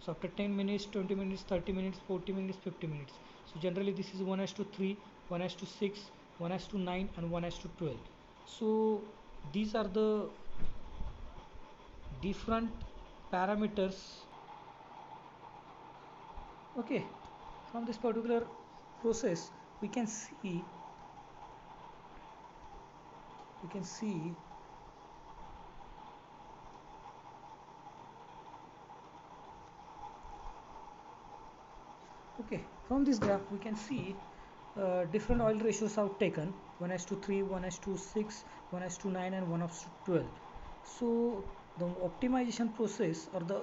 So after 10 minutes, 20 minutes, 30 minutes, 40 minutes, 50 minutes. So generally this is 1:3, 1:6, 1:9 and 1:12. So these are the different parameters. Okay, from this particular process we can see okay, from this graph we can see different oil ratios are taken: 1:3, 1:6, 1:9 and 1:12. So the optimization process or the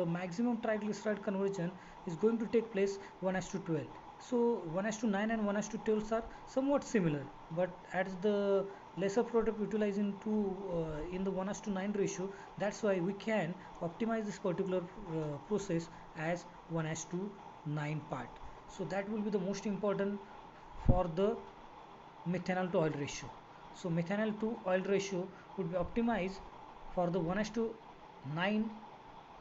maximum triglyceride conversion is going to take place 1:12. So 1:9 and 1:12 are somewhat similar, but as the lesser product utilized into in the 1:9 ratio, that's why we can optimize this particular process as 1:9 part. So that will be the most important for the methanol to oil ratio. So methanol to oil ratio would be optimized for the 1:9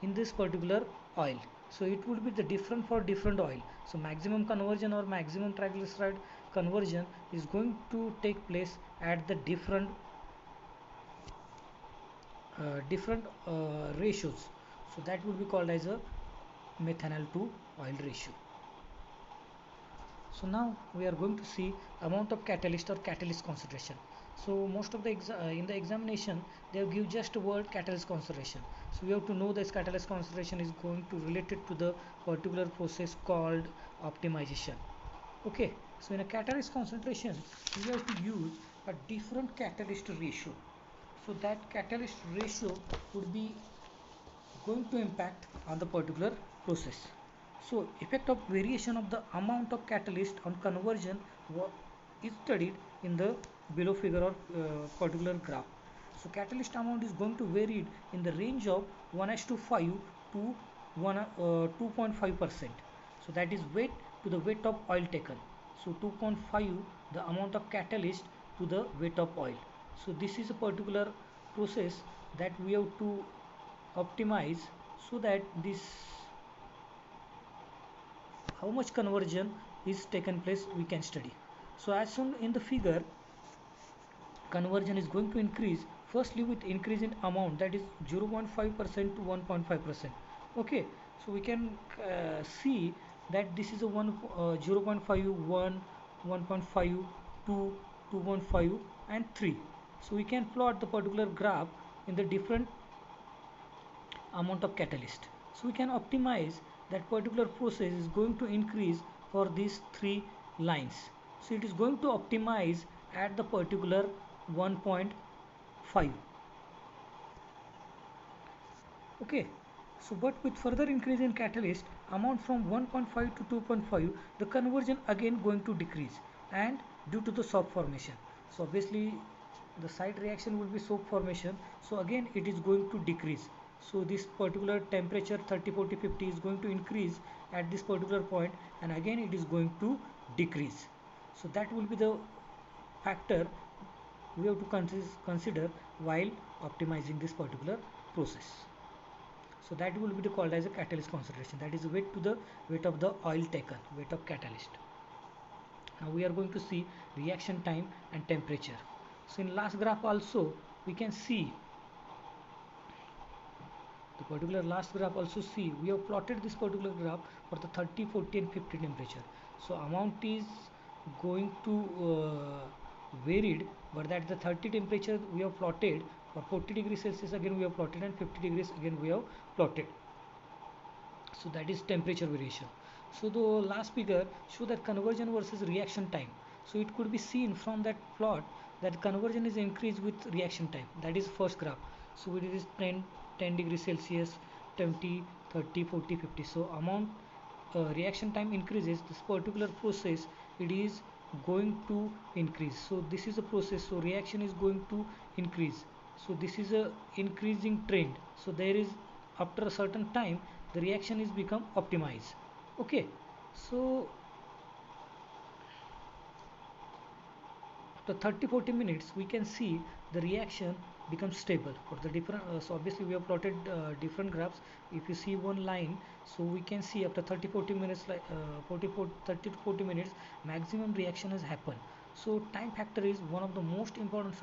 in this particular oil. So it would be the different for different oil. So maximum conversion or maximum triglyceride conversion is going to take place at the different ratios. So that would be called as a methanol to oil ratio. So now we are going to see amount of catalyst or catalyst concentration. So most of the in the examination they have give just a word catalyst concentration. So we have to know this catalyst concentration is going to related to the particular process called optimization. Okay, so in a catalyst concentration we have to use a different catalyst ratio. So that catalyst ratio would be going to impact on the particular process. So effect of variation of the amount of catalyst on conversion is studied in the below figure or particular graph. So catalyst amount is going to vary in the range of 1:5 to 2.5%. So that is weight to the weight of oil taken. So 2.5 the amount of catalyst to the weight of oil. So this is a particular process that we have to optimize so that this how much conversion is taken place we can study. So as shown in the figure, conversion is going to increase firstly with increase in amount, that is 0.5% to 1.5%. Okay, so we can see that this is a 0.5, 1, 1.5, 2, 2.5 and 3. So we can plot the particular graph in the different amount of catalyst. So we can optimize that particular process is going to increase for these three lines. So it is going to optimize at the particular 1.5. Okay, so but with further increase in catalyst amount from 1.5 to 2.5, the conversion again going to decrease, and due to the soap formation. So obviously the side reaction will be soap formation, so again it is going to decrease. So this particular temperature 30, 40, 50 is going to increase at this particular point, and again it is going to decrease. So that will be the factor we have to consider while optimizing this particular process. So that will be called as a catalyst concentration, that is weight to the weight of the oil taken, weight of catalyst. Now we are going to see reaction time and temperature. So in last graph also we can see the particular last graph also see we have plotted this particular graph for the 30, 40 and 50 temperature. So amount is going to varied, but that the 30 temperature we have plotted, for 40 degrees Celsius again we have plotted, and 50 degrees again we have plotted. So that is temperature variation. So the last figure show that conversion versus reaction time. So it could be seen from that plot that conversion is increased with reaction time, that is first graph. So it is 10 degrees Celsius, 20, 30, 40, 50. So amount reaction time increases, this particular process it is going to increase. So this is a process, so reaction is going to increase. So this is a increasing trend. So there is after a certain time the reaction is become optimized. Okay, so after 30, 40 minutes we can see the reaction becomes stable for the different. So obviously we have plotted different graphs. If you see one line, so we can see after 30-40 minutes, like 30 to 40 minutes, maximum reaction has happened. So time factor is one of the most important